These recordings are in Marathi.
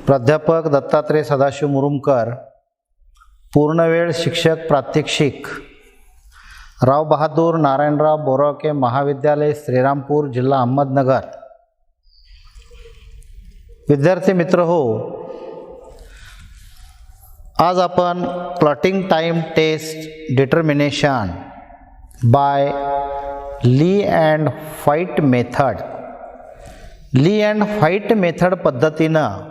प्राध्यापक दत्तात्रय सदाशिव मुरुमकर, पूर्णवेळ शिक्षक प्रात्यक्षिक, राव बहादूर नारायणराव बोरावके महाविद्यालय श्रीरामपूर, जिल्हा अहमदनगर। विद्यार्थी मित्र हो, आज आपण clotting time test determination by Lee and White method पद्धतीनं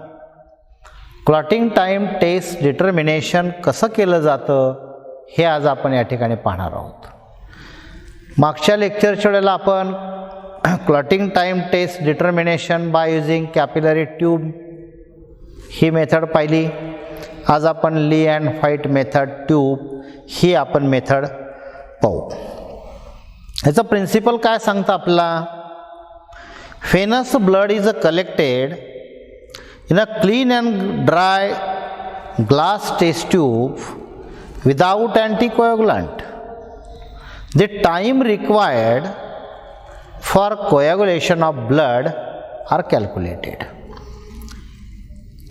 प्लॉटिंग टाइम टेस्ट डिटर्मिनेशन कसं केलं जातं हे आज आपण या ठिकाणी पाहणार आहोत। मागच्या लेक्चरच्या वेळेला आपण clotting time test determination by using capillary tube ही मेथड पाहिली। आज आपण Lee and White method tube ही आपण मेथड पाहू। याचा प्रिन्सिपल काय सांगतं आपल्याला, venous blood is collected in a clean and dry glass test tube without anticoagulant. The time required for coagulation of blood are calculated.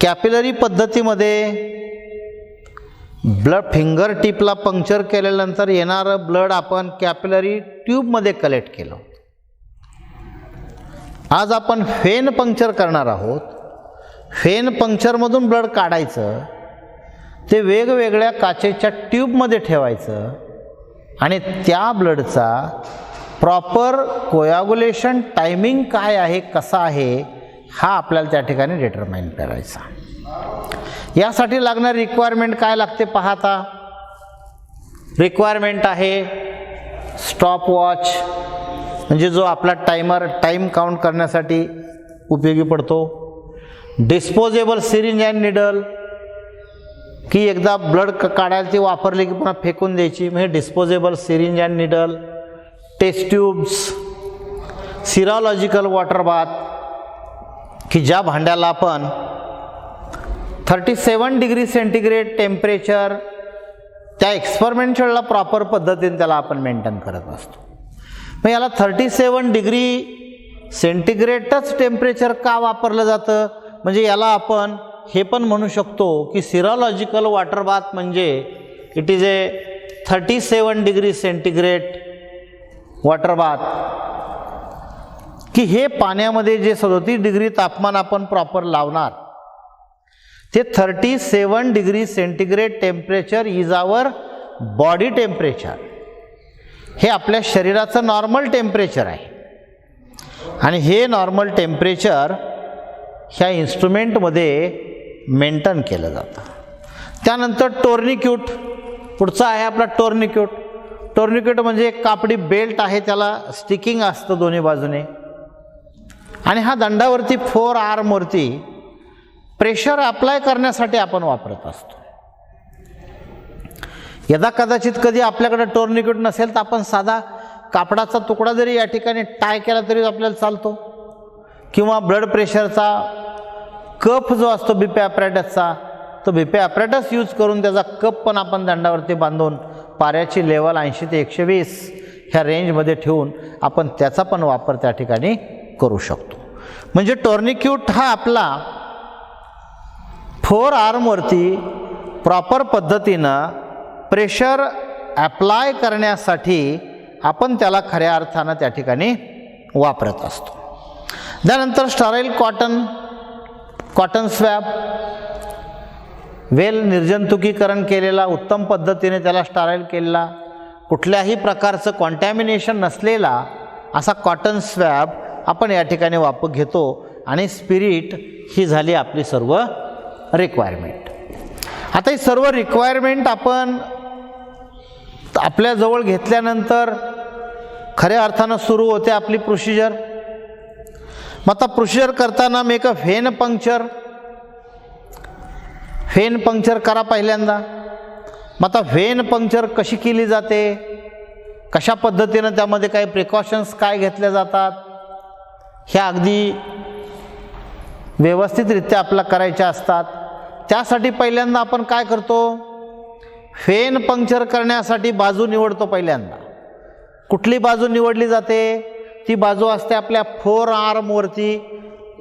Capillary पद्धतीमध्ये ब्लड फिंगर टिपला पंक्चर केल्यानंतर येणारं ब्लड आपण कॅपिलरी ट्यूबमध्ये कलेक्ट केलं। आज आपण फेन पंक्चर करणार आहोत। फेन पंक्चरमधून ब्लड काढायचं, ते वेगवेगळ्या काचेच्या ट्यूबमध्ये ठेवायचं आणि त्या ब्लडचा प्रॉपर कोयागुलेशन टायमिंग काय आहे, कसा आहे, हा आपल्याला त्या ठिकाणी डिटरमाइन करायचा। यासाठी लागणारी रिक्वायरमेंट काय लागते पाहता। रिक्वायरमेंट आहे स्टॉप वॉच, म्हणजे जो आपला टाइम काउंट करण्यासाठी उपयोगी पडतो। डिस्पोजेबल सिरिंज अँड निडल, की एकदा ब्लड काढायला ती वापरली की पुन्हा फेकून द्यायची, म्हणजे disposable syringe and needle. Test tubes, serological water bath, की ज्या भांड्याला आपण 37 डिग्री सेंटीग्रेड टेम्परेचर त्या एक्सपेरिमेंटला प्रॉपर पद्धतीने त्याला आपण मेंटेन करत असतो। मग याला 37 डिग्री सेंटीग्रेडच टेम्परेचर का वापरलं जातं, म्हणजे याला आपण हे पण म्हणू शकतो की सिरोलॉजिकल वॉटर बाथ म्हणजे it is a 37 degree centigrade water bath, की हे पाण्यामध्ये जे 37 डिग्री तापमान आपण प्रॉपर लावणार, ते 37 degree centigrade temperature is our body temperature, हे आपल्या शरीराचं नॉर्मल टेम्परेचर आहे। आणि हे नॉर्मल टेम्परेचर ह्या इन्स्ट्रुमेंटमध्ये मेंटेन केलं जातं। त्यानंतर टोर्निक्यूट, पुढचा आहे आपला टोर्निक्यूट। टोर्निक्यूट म्हणजे एक कापडी बेल्ट आहे, त्याला स्टिकिंग असतं दोन्ही बाजूने, आणि हा दंडावरती 4 आर्मवरती प्रेशर अप्लाय करण्यासाठी आपण वापरत असतो। यदा कदाचित कधी आपल्याकडे टोर्निक्यूट नसेल तर आपण साधा कापडाचा तुकडा जरी या ठिकाणी टाय केला तरी आपल्याला चालतो, किंवा ब्लड प्रेशरचा कप जो असतो बीपी ॲपरेटसचा, तो बीपी ॲपरेटस यूज करून त्याचा कप पण आपण दंडावरती बांधून पाऱ्याची लेवल 80 ते 120 ह्या रेंजमध्ये ठेवून आपण त्याचा पण वापर त्या ठिकाणी करू शकतो। म्हणजे टोर्निक्यूट हा आपला 4 आर्मवरती प्रॉपर पद्धतीनं प्रेशर अप्लाय करण्यासाठी आपण त्याला खऱ्या अर्थानं त्या ठिकाणी वापरत असतो। त्यानंतर स्टराईल कॉटन स्वॅब, वेल निर्जंतुकीकरण केलेला, उत्तम पद्धतीने त्याला स्टराईल केलेला, कुठल्याही प्रकारचं कॉन्टॅमिनेशन नसलेला असा कॉटन स्वॅब आपण या ठिकाणी वापर घेतो। आणि स्पिरिट ही झाली आपली सर्व रिक्वायरमेंट। आता ही सर्व रिक्वायरमेंट आपण आपल्याजवळ घेतल्यानंतर खऱ्या अर्थानं सुरू होते आपली प्रोसिजर। मग आता प्रोसिजर करताना मेक अ व्हेन पंक्चर करा पहिल्यांदा। मग आता व्हेन पंक्चर कशी केली जाते, कशा पद्धतीनं त्यामध्ये काही प्रिकॉशन्स काय घेतल्या जातात, ह्या अगदी व्यवस्थितरित्या आपल्याला करायच्या असतात। त्यासाठी पहिल्यांदा आपण काय करतो, व्हेन पंक्चर करण्यासाठी बाजू निवडतो। पहिल्यांदा कुठली बाजू निवडली जाते, ती बाजू असते आपल्या 4 आर्मवरती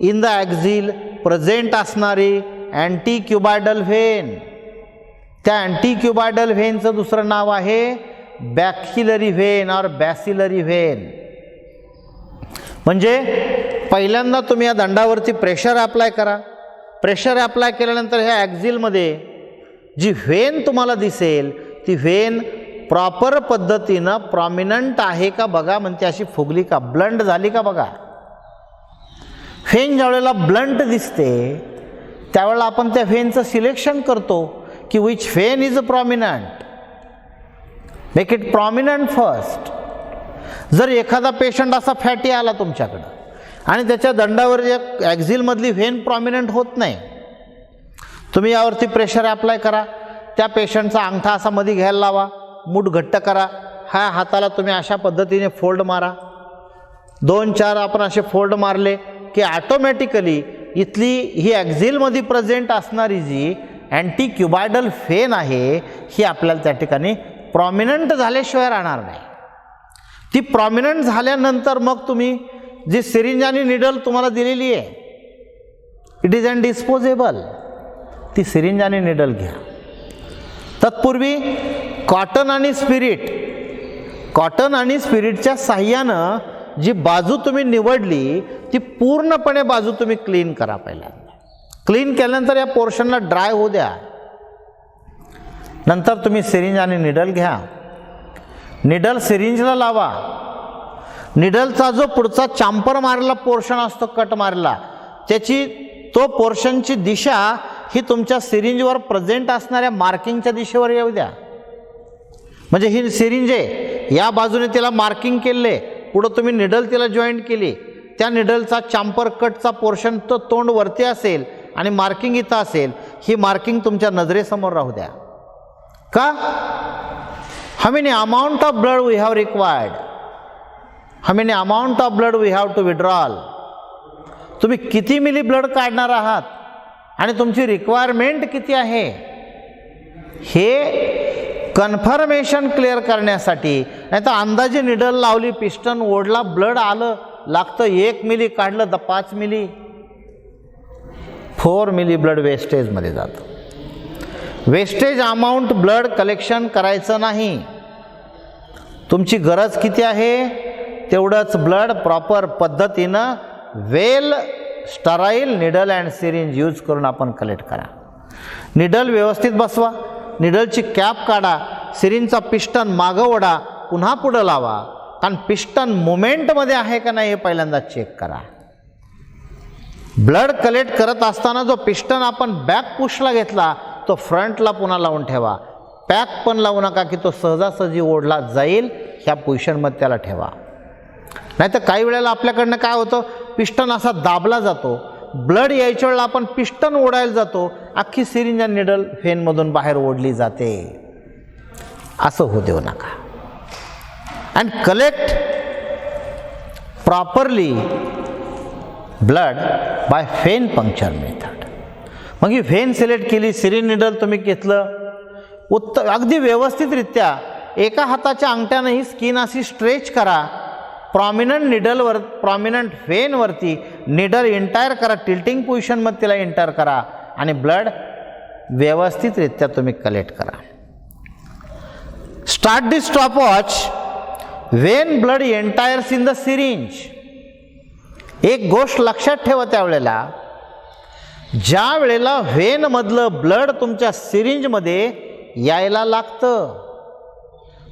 इन द ॲक्झिल प्रेझेंट असणारी अँटी क्युबायडल व्हेन. त्या अँटी क्युबायडल व्हेनचं दुसरं नाव आहे बॅक्युलरी व्हेन और बॅसिलरी व्हेन. म्हणजे पहिल्यांदा तुम्ही या दंडावरती प्रेशर अप्लाय करा. प्रेशर अप्लाय केल्यानंतर ह्या ॲक्झिलमध्ये जी व्हेन तुम्हाला दिसेल ती व्हेन प्रॉपर पद्धतीनं प्रॉमिनंट आहे का बघा. म्हणते अशी फुगली का, ब्लंट झाली का बघा. व्हेन ज्यावेळेला ब्लंट दिसते त्यावेळेला आपण त्या व्हेनचं सिलेक्शन करतो की which when is prominent, make it prominent first. जर एखादा पेशंट असा फॅटी आला तुमच्याकडं आणि त्याच्या दंडावर एक ॲक्झिलमधली व्हेन प्रॉमिनंट होत नाही, तुम्ही यावरती प्रेशर अप्लाय करा. त्या पेशंटचा अंगठा असा मध्ये घ्यायला लावा, मूठ घट्ट करा. ह्या हाताला तुम्ही अशा पद्धतीने फोल्ड मारा. 2-4 आपण असे फोल्ड मारले की ऑटोमॅटिकली इथली ही ॲक्झिलमध्ये प्रेझेंट असणारी जी अँटी क्युबायडल व्हेन आहे ही आपल्याला त्या ठिकाणी प्रॉमिनंट झाल्याशिवाय राहणार नाही. ती प्रॉमिनंट झाल्यानंतर मग तुम्ही जी सिरिंज आणि निडल तुम्हाला दिलेली आहे इट इज अनडिस्पोजेबल, ती सिरिंज आणि निडल घ्या. तत्पूर्वी कॉटन आणि स्पिरिटच्या साह्यानं जी बाजू तुम्ही निवडली ती पूर्णपणे बाजू तुम्ही क्लीन करा. पहिल्यांदा क्लीन केल्यानंतर या पोर्शनला ड्राय होऊ द्या. नंतर तुम्ही सिरिंज आणि निडल घ्या. निडल सिरिंजला लावा. निडलचा जो पुढचा चांपर मारलेला पोर्शन असतो, कट मारला, तो पोर्शनची दिशा ही तुमच्या सिरिंजवर प्रेझेंट असणाऱ्या मार्किंगच्या दिशेवर येऊ द्या. म्हणजे ही सिरिंज आहे, या बाजूने तिला मार्किंग केले, पुढं तुम्ही निडल तिला जॉईंट केली, त्या निडलचा चांपर कटचा पोर्शन तो तोंड वरती असेल आणि मार्किंग इथं असेल. ही मार्किंग तुमच्या नजरेसमोर राहू द्या. का? how many amount of blood we have required, how many amount of blood we have to withdrawal, तुम्ही किती मिली ब्लड काढणार आहात आणि तुमची रिक्वायरमेंट किती आहे हे कन्फर्मेशन क्लिअर करण्यासाठी. नाही तर अंदाजे निडल लावली, पिस्टन ओढला, ब्लड आलं, लागतं 1 मिली, काढलं तर 5 मिली, 4 मिली ब्लड वेस्टेजमध्ये जातं. वेस्टेज अमाऊंट ब्लड कलेक्शन करायचं नाही. तुमची गरज किती आहे तेवढंच ब्लड प्रॉपर पद्धतीनं well sterile needle and syringe use करून आपण कलेक्ट करा. निडल व्यवस्थित बसवा, निडलची कॅप काढा, सिरिंजचा पिस्टन मागं ओढा, पुन्हा पुढं लावा. कारण पिस्टन मुवमेंटमध्ये आहे का नाही हे पहिल्यांदा चेक करा. ब्लड कलेक्ट करत असताना जो पिस्टन आपण बॅक पुशला घेतला तो फ्रंटला पुन्हा लावून ठेवा. पॅक पण लावू नका की तो सहजासहजी ओढला जाईल, ह्या पोझिशनमध्ये त्याला ठेवा. नाही तर काही वेळेला आपल्याकडनं काय होतं, पिस्टन असा दाबला जातो, ब्लड यायच्या वेळेला आपण पिस्टन ओढायला जातो, अख्खी सिरिंज आणि निडल व्हेनमधून बाहेर ओढली जाते. असं होऊ देऊ नका. And collect properly blood by vein puncture method. मग ही व्हेन सिलेक्ट केली, सिरिंज निडल तुम्ही घेतलं, अगदी व्यवस्थितरित्या एका हाताच्या अंगठ्यानं ही स्किन अशी स्ट्रेच करा. प्रॉमिनंट व्हेनवरती निडल एंटायर करा, टिल्टिंग पोझिशनमध्ये तिला एंटर करा आणि ब्लड व्यवस्थितरित्या तुम्ही कलेक्ट करा. Start the stopwatch when blood enters in the syringe. एक गोष्ट लक्षात ठेवा, त्यावेळेला ज्या वेळेला व्हेनमधलं ब्लड तुमच्या सिरिंजमध्ये यायला लागतं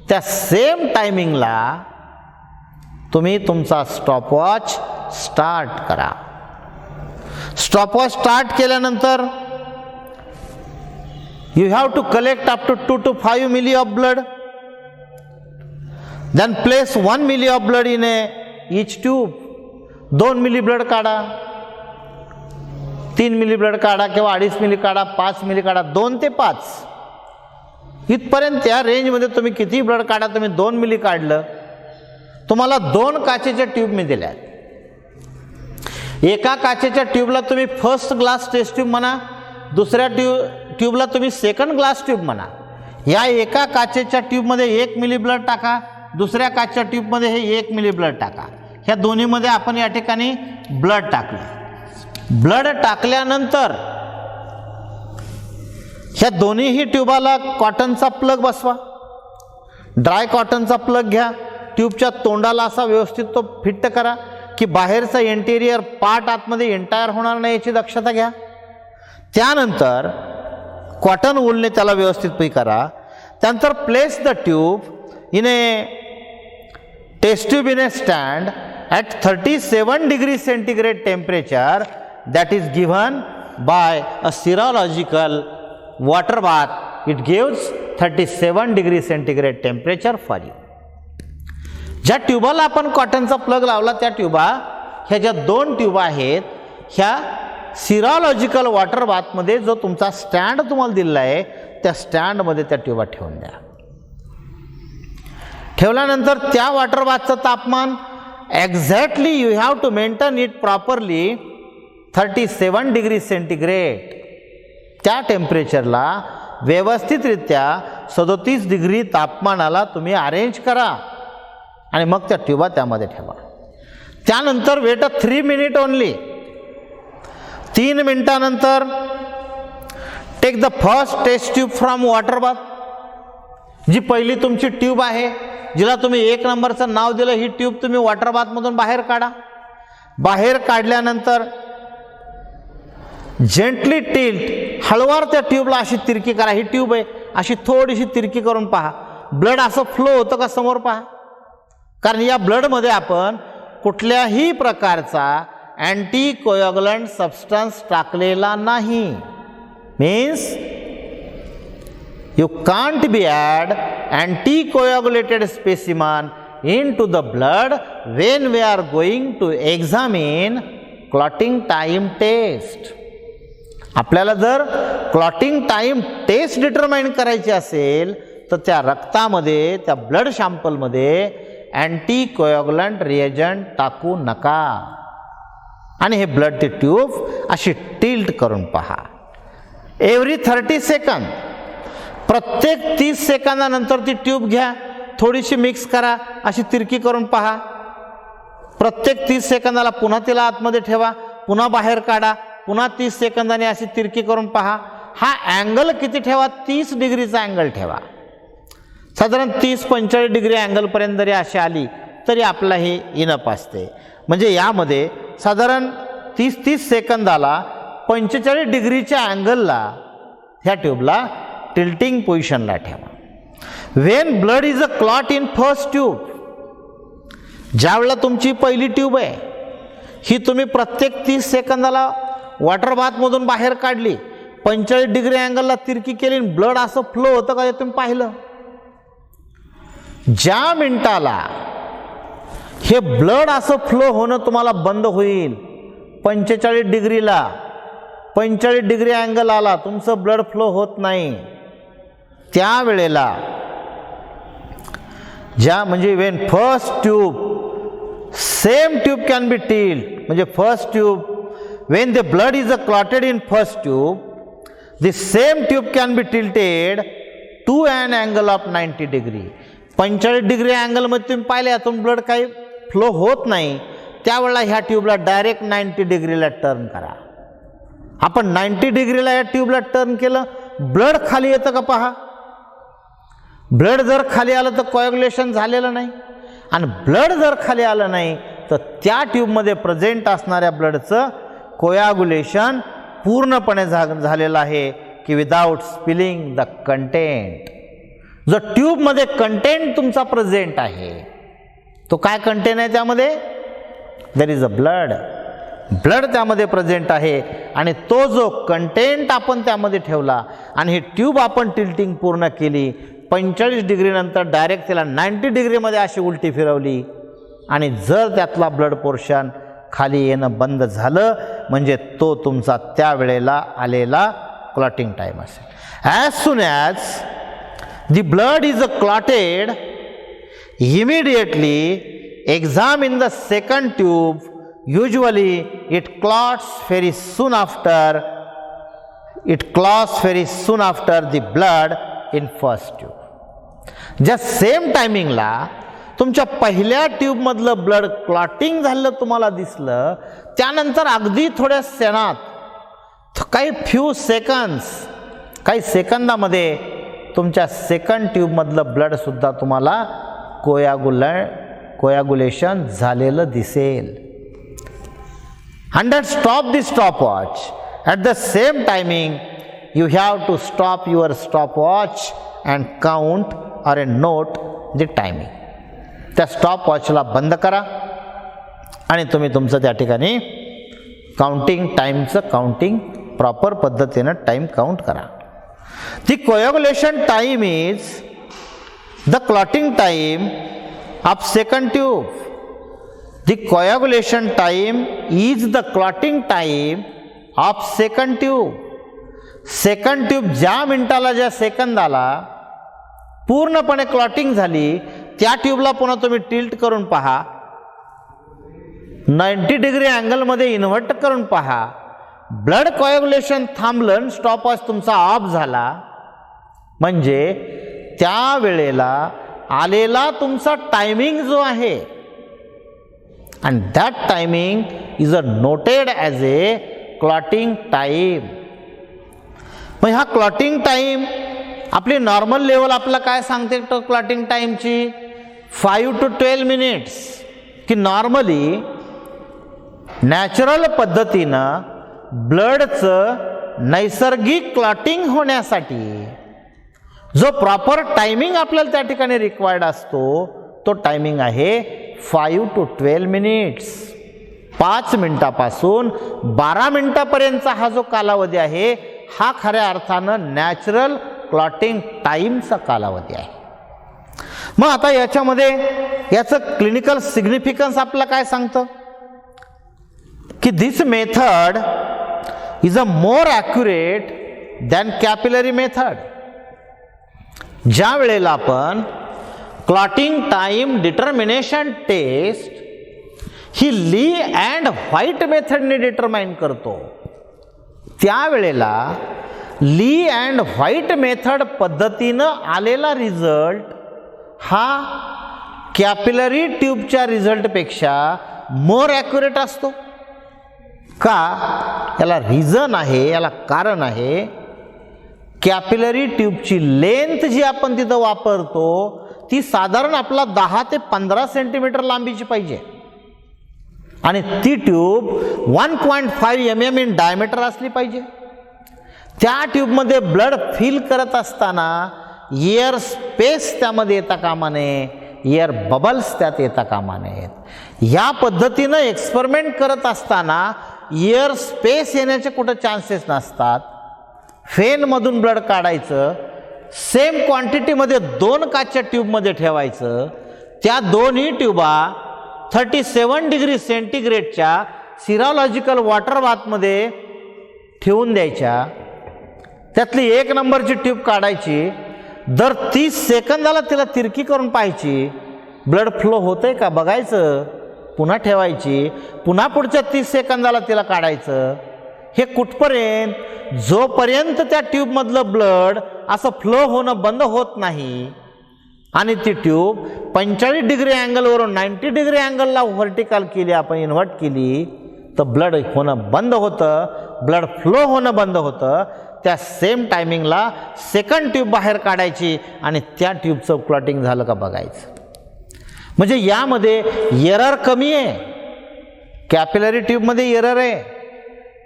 त्या सेम टायमिंगला तुम्ही तुमचा स्टॉपवॉच स्टार्ट करा. स्टॉपवॉच स्टार्ट केल्यानंतर you have to collect up to 2 to 5 milli of blood. Then place 1 milli of blood in each tube. 2 milli blood काढा, 3 मिली ब्लड काढा किंवा 2.5 मिली काढा, 5 मिली काढा, 2 ते 5 इथपर्यंत त्या रेंजमध्ये तुम्ही किती ब्लड काढा. तुम्ही 2 मिली काढलं, तुम्हाला 2 काचेच्या ट्यूब मी दिल्यात. एका काचेच्या ट्यूबला तुम्ही फर्स्ट ग्लास टेस्ट ट्यूब म्हणा, दुसऱ्या ट्यूबला तुम्ही सेकंड ग्लास ट्यूब म्हणा. या एका काचेच्या ट्यूबमध्ये 1 मिली ब्लड टाका, दुसऱ्या काचेच्या ट्यूबमध्ये हे 1 मिली ब्लड टाका. ह्या दोन्हीमध्ये आपण या ठिकाणी ब्लड टाकलं. ब्लड टाकल्यानंतर ह्या दोन्हीही ट्यूबाला कॉटनचा प्लग बसवा, ड्राय कॉटनचा प्लग घ्या, ट्यूबच्या तोंडाला असा व्यवस्थित तो फिट करा की बाहेरचा इंटेरियर पार्ट आतमध्ये एंटायर होणार नाही याची दक्षता घ्या. त्यानंतर कॉटन वूलने त्याला व्यवस्थित करा. त्यानंतर place the tube in a test tube in a stand at 37 degree centigrade temperature that is given by a serological water bath. It gives 37 degree centigrade temperature for you. ज्या ट्यूबाला आपण कॉटनचा प्लग लावला त्या ट्यूबा, ह्या ज्या 2 ट्यूबा आहेत, ह्या सिरोलॉजिकल वॉटर बाथमध्ये जो तुमचा स्टँड तुम्हाला दिलेला आहे त्या स्टँडमध्ये त्या ट्यूबा ठेवून द्या. ठेवल्यानंतर त्या वॉटर बाथचं तापमान exactly you have to maintain it properly 37 degree centigrade. त्या टेम्परेचरला व्यवस्थितरित्या 37 डिग्री तापमानाला तुम्ही अरेंज करा आणि मग त्या ट्यूबा त्यामध्ये ठेवा. त्यानंतर वेट 3 मिनिट ओनली. 3 मिनिटानंतर take the first test tube from water bath. जी पहिली तुमची ट्यूब आहे, जिला तुम्ही 1 नंबरचं नाव दिलं, ही ट्यूब तुम्ही वॉटर बाथमधून बाहेर काढा. बाहेर काढल्यानंतर जेंटली टिल्ट, हळूवार त्या ट्यूबला अशी तिरकी करा. ही ट्यूब आहे, अशी थोडीशी तिरकी करून पहा. ब्लड असं फ्लो होतं का समोर पहा, कारण या ब्लडमध्ये आपण कुठल्याही प्रकारचा अँटी कोॲग्युलंट सबस्टन्स टाकलेला नाही. Means you can't be add anti coagulated specimen in to the blood when we are going to examine clotting time test. आपल्याला जर क्लॉटिंग टाईम टेस्ट डिटरमाइन करायची असेल तर त्या रक्तामध्ये, त्या ब्लड सॅम्पलमध्ये अँटी कोॲग्युलंट रिएजंट टाकू नका आणि हे ब्लड ती ट्यूब अशी टिल्ट करून पहा. एव्हरी 30 सेकंद, प्रत्येक 30 सेकंदानंतर ती ट्यूब घ्या, थोडीशी मिक्स करा, अशी तिरकी करून पहा. प्रत्येक 30 सेकंदाला पुन्हा तिला आतमध्ये ठेवा, पुन्हा बाहेर काढा, पुन्हा 30 सेकंदाने अशी तिरकी करून पहा. हा अँगल किती ठेवा? 30 डिग्रीचा अँगल ठेवा. साधारण 30-45 डिग्री अँगलपर्यंत जरी अशी आली तरी आपला हे इनफ असते. म्हणजे यामध्ये साधारण 30 सेकंदाला 45 डिग्रीच्या अँगलला ह्या ट्यूबला टिल्टिंग पोझिशनला ठेवा. Wien blood is a clot in first tube, ज्यावेळेला तुमची पहिली ट्यूब आहे ही तुम्ही प्रत्येक 30 सेकंदाला वॉटर बाथमधून बाहेर काढली, 45 डिग्री अँगलला तिरकी केली, ब्लड असं फ्लो होतं का हे तुम्ही पाहिलं. ज्या मिनिटाला हे ब्लड असं फ्लो होणं तुम्हाला बंद होईल, 45 डिग्रीला 45 डिग्री अँगल आला, तुमचं ब्लड फ्लो होत नाही, त्यावेळेला ज्या म्हणजे when first tube same tube can be tilt. म्हणजे first tube when the blood is a clotted in first tube, the same tube can be tilted to and angle of 90 degree. 45 degree अँगलमध्ये तुम्ही पाहिले यातून ब्लड काही फ्लो होत नाही, त्यावेळेला ह्या ट्यूबला डायरेक्ट 90 डिग्रीला टर्न करा. आपण 90 डिग्रीला या ट्यूबला टर्न केलं, ब्लड खाली येतं का पहा. ब्लड जर खाली आलं तर कोॲग्युलेशन झालेलं नाही, आणि ब्लड जर खाली आलं नाही तर त्या ट्यूबमध्ये प्रेझेंट असणाऱ्या ब्लडचं कोॲग्युलेशन पूर्णपणे झालेलं आहे की विदाउट स्पिलिंग द कंटेंट. जो ट्यूबमध्ये कंटेंट तुमचा प्रेझेंट आहे तो काय कंटेंट आहे त्यामध्ये? There is a blood. Blood त्यामध्ये प्रेझेंट आहे आणि तो जो कंटेंट आपण त्यामध्ये ठेवला आणि ही ट्यूब आपण टिल्टिंग पूर्ण केली, 45 डिग्रीनंतर डायरेक्ट तिला 90 डिग्रीमध्ये अशी उलटी फिरवली आणि जर त्यातला ब्लड पोर्शन खाली येणं बंद झालं म्हणजे तो तुमचा त्यावेळेला आलेला क्लॉटिंग टाईम असेल. As soon as the blood is clotted, immediately examine the second tube. Usually it clots very soon after. It clots very soon after the blood in first tube. ज्या सेम टायमिंगला तुमच्या पहिल्या ट्यूबमधलं ब्लड क्लॉटिंग झालं तुम्हाला दिसलं, त्यानंतर अगदी थोड्या क्षणात काही फ्यू सेकंड्स काही सेकंदामध्ये तुमच्या सेकंड ट्यूबमधलं ब्लडसुद्धा तुम्हाला कोयागुलेशन झालेलं दिसेल. And then stop the stopwatch. At the same timing, you have to stop your stopwatch and count or note the timing. त्या स्टॉपवॉचला बंद करा आणि तुम्ही तुमचं त्या ठिकाणी काउंटिंग प्रॉपर पद्धतीनं टाईम काउंट करा. The coagulation time is the clotting time of second tube. The coagulation time is the clotting time of second tube. Second tube ज्या मिनिटाला ज्या सेकंदाला पूर्णपणे क्लॉटिंग झाली त्या ट्यूबला पुन्हा तुम्ही टिल्ट करून पहा, 90 डिग्री अँगलमध्ये इन्व्हर्ट करून पहा. ब्लड कोॲग्युलेशन थांबलं, स्टॉपवॉच तुमचा ऑफ झाला, म्हणजे त्या वेळेला आलेला तुमचा टायमिंग जो आहे and that timing is noted as a clotting time. मग हा क्लॉटिंग टाइम आपली नॉर्मल लेवल आपल्याला काय सांगते क्लॉटिंग टाइमची 5 to 12 मिनिट्स, की नॉर्मली नॅचरल पद्धतीनं ब्लडचं नैसर्गिक क्लॉटिंग होण्यासाठी जो प्रॉपर टायमिंग आपल्याला त्या ठिकाणी रिक्वायर्ड असतो तो टायमिंग आहे 5 to 12 मिनिट्स. 5 मिनिटापासून 12 मिनिटापर्यंतचा हा जो कालावधी आहे हा खऱ्या अर्थानं नॅचरल क्लॉटिंग टाईमचा कालावधी आहे. मग आता याच्यामध्ये याचं क्लिनिकल सिग्निफिकन्स आपल्याला काय सांगतं की this method is a more accurate than capillary method. ज्या वेळेला आपण क्लॉटिंग टाइम डिटर्मिनेशन टेस्ट ही ली अँड व्हाईट मेथडने डिटरमाइन करतो, त्यावेळेला ली अँड व्हाईट मेथड पद्धतीनं आलेला रिझल्ट हा कॅपिलरी ट्यूबच्या रिझल्टपेक्षा मोर ॲक्युरेट असतो. का? याला रिझन आहे, याला कारण आहे. कॅपिलरी ट्यूबची लेंथ जी आपण तिथं वापरतो ती साधारण आपला 10 ते 15 सेंटीमीटर लांबीची पाहिजे आणि ती ट्यूब 1.5 mm इन डायमीटर असली पाहिजे. त्या ट्यूबमध्ये ब्लड फिल करत असताना एअर स्पेस त्यामध्ये येता कामा नये, एअर बबल्स त्यात येता कामा नयेत. या पद्धतीनं एक्सपेरिमेंट करत असताना एअर स्पेस येण्याचे कुठं चान्सेस नसतात. फेनमधून ब्लड काढायचं, सेम क्वांटिटीमध्ये 2 काचच्या ट्यूबमध्ये ठेवायचं, त्या दोन्ही ट्यूबा 37 डिग्री सेंटीग्रेडच्या सिरोलॉजिकल वॉटर बाथमध्ये ठेवून द्यायच्या. त्यातली 1 नंबरची ट्यूब काढायची, दर 30 सेकंदाला तिला तिरकी करून पाहायची, ब्लड फ्लो होतंय का बघायचं, पुन्हा ठेवायची, पुन्हा पुढच्या 30 सेकंदाला तिला काढायचं. हे कुठपर्यंत? जोपर्यंत त्या ट्यूबमधलं ब्लड असं फ्लो होणं बंद होत नाही आणि ती ट्यूब 45 डिग्री अँगलवरून 90 डिग्री अँगलला व्हर्टिकल केली, आपण इन्व्हर्ट केली, तर ब्लड होणं बंद होतं, ब्लड फ्लो होणं बंद होतं. त्या सेम टायमिंगला सेकंड ट्यूब बाहेर काढायची आणि त्या ट्यूबचं क्लॉटिंग झालं का बघायचं. म्हणजे यामध्ये एरर कमी आहे. कॅपिलरी ट्यूबमध्ये एरर आहे.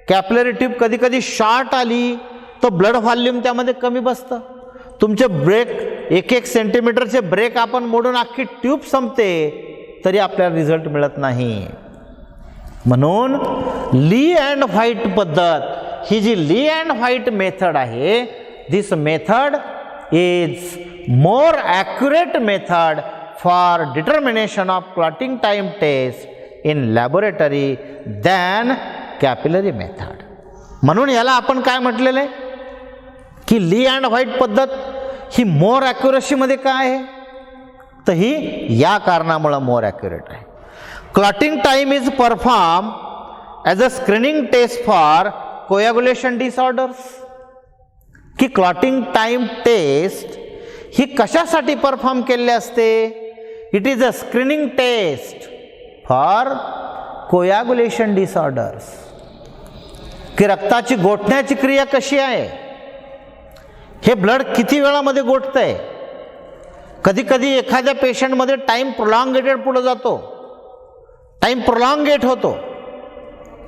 कॅपिलरी ट्यूब कधी कधी शॉर्ट आली तर ब्लड व्हॉल्यूम त्यामध्ये कमी बसतं. तुमचे ब्रेक 1-1 सेंटीमीटरचे ब्रेक आपण मोडून अख्खी ट्यूब संपते तरी आपल्याला रिझल्ट मिळत नाही. म्हणून ली अँड व्हाईट पद्धत ही जी ली अँड व्हाईट मेथड आहे, this method is more accurate method for determination of clotting time test in laboratory than capillary method. म्हणून याला आपण काय म्हटलेलं आहे की ली अँड व्हाईट पद्धत ही मोर ॲक्युरसीमध्ये काय आहे, तर ही या कारणामुळे मोर ॲक्युरेट आहे. Clotting time is perform as a screening test for coagulation disorders. की क्लॉटिंग टाइम टेस्ट ही कशासाठी परफॉर्म केलेली असते? It is a screening test for coagulation disorders. की रक्ताची गोठण्याची क्रिया कशी आहे, हे ब्लड किती वेळामध्ये गोठतंय. कधी कधी एखाद्या पेशंटमध्ये टाईम प्रोलॉंगेटेड पुढे जातो, टाईम प्रोलॉंगेट होतो,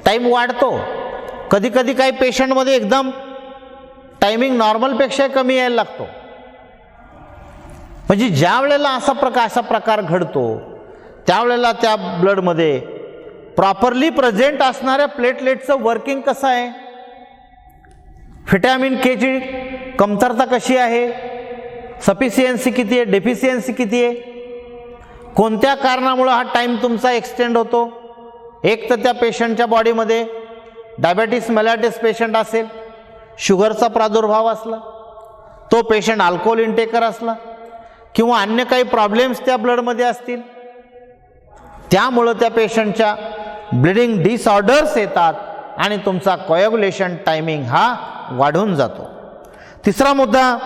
टाईम वाढतो. कधी कधी काही पेशंटमध्ये एकदम टायमिंग नॉर्मलपेक्षा कमी यायला लागतो. म्हणजे ज्या वेळेला असा प्रकार घडतो त्यावेळेला त्या ब्लडमध्ये प्रॉपरली प्रेझेंट असणाऱ्या प्लेटलेटचं वर्किंग कसं आहे, व्हिटॅमिन केची कमतरता कशी आहे, सफिशियन्सी किती आहे, डेफिशियन्सी किती आहे, कोणत्या कारणामुळं हा टाईम तुमचा एक्सटेंड होतो. एक तर त्या पेशंटच्या बॉडीमध्ये डायबेटीस मेलायटिस पेशंट असेल, शुगरचा प्रादुर्भाव असला, तो पेशंट अल्कोहोल इंटेकर असला किंवा अन्य काही प्रॉब्लेम्स त्या ब्लडमध्ये असतील, त्यामुळं त्या पेशंटच्या ब्लिडिंग डिसऑर्डर्स येतात आणि तुमचा कोॲग्युलेशन टायमिंग हा वाढून जातो. तिसरा मुद्दा,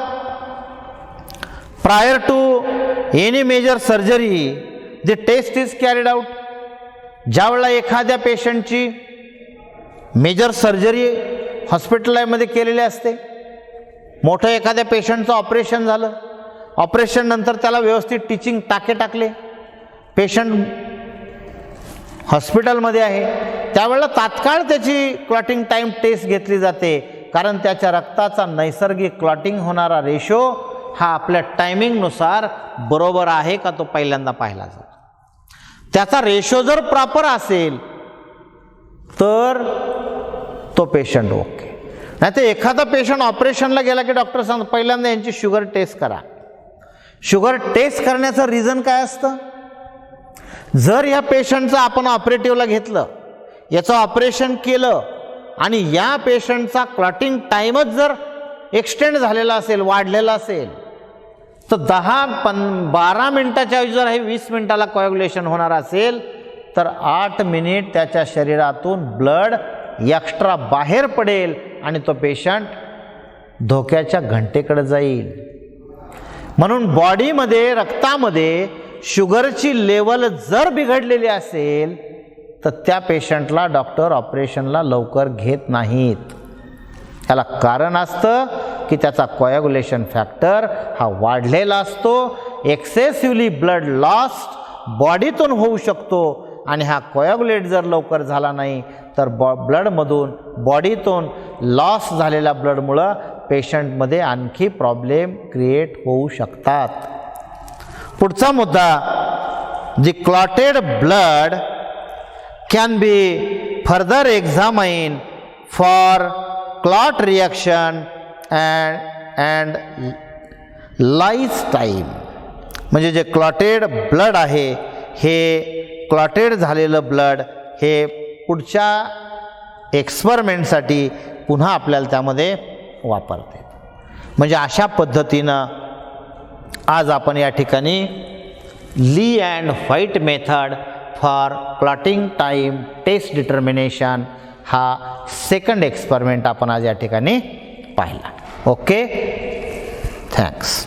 prior to any major surgery the test is carried out. ज्यावेळेला एखाद्या पेशंटची मेजर सर्जरी हॉस्पिटलमध्ये केलेली असते, मोठं एखाद्या पेशंटचं ऑपरेशन झालं, ऑपरेशन नंतर त्याला व्यवस्थित टिचिंग टाके टाकले, पेशंट हॉस्पिटलमध्ये आहे, त्यावेळेला तात्काळ त्याची क्लॉटिंग टाईम टेस्ट घेतली जाते, कारण त्याच्या रक्ताचा नैसर्गिक क्लॉटिंग होणारा रेशो हा आपल्या टायमिंगनुसार बरोबर आहे का तो पहिल्यांदा पाहिला जातो. त्याचा रेशो जर प्रॉपर असेल तर तो पेशंट ओके. नाही तर एखादा पेशंट ऑपरेशनला गेला की डॉक्टर सांगतो पहिल्यांदा यांची शुगर टेस्ट करा. शुगर टेस्ट करण्याचं रिझन काय असतं, जर या पेशंटचं आपण ऑपरेटिव्हला घेतलं, याचं ऑपरेशन केलं आणि या पेशंटचा क्लॉटिंग टाईमच जर एक्सटेंड झालेला असेल, वाढलेला असेल, तर 10-12 मिनिटाच्या ऐवजी जर हे 20 मिनिटाला कोॲग्युलेशन होणार असेल तर 8 मिनिट त्याच्या शरीरातून ब्लड एक्स्ट्रा बाहेर पडेल आणि तो पेशंट धोक्याच्या घंटेकडे जाईल. म्हणून बॉडीमध्ये, रक्तामध्ये शुगरची लेवल जर बिघडलेली असेल तर त्या पेशंटला डॉक्टर ऑपरेशनला लवकर घेत नाहीत. त्याला कारण असतं की त्याचा कोॲग्युलेशन फॅक्टर हा वाढलेला असतो, एक्सेसिव्हली ब्लड लॉस बॉडीतून होऊ शकतो आणि हा कोॲग्युलेट जर लवकर झाला नाही तर ब्लडमधून, बॉडीतून लॉस झालेल्या ब्लडमुळं पेशंटमध्ये आणखी प्रॉब्लेम क्रिएट होऊ शकतात. पुढचा मुद्दा, the clotted blood can be further examine for clot reaction and life time. म्हणजे जे क्लॉटेड ब्लड आहे, हे क्लॉटेड झालेलं ब्लड हे पुढच्या एक्सपेरिमेंटसाठी पुन्हा आपल्याला त्यामध्ये वापरते. म्हणजे अशा पद्धतीनं आज आपण या ठिकाणी Lee and White method for clotting time test determination हा सेकंड एक्सपेरिमेंट आपण आज या ठिकाणी पाहिला. Okay, thanks.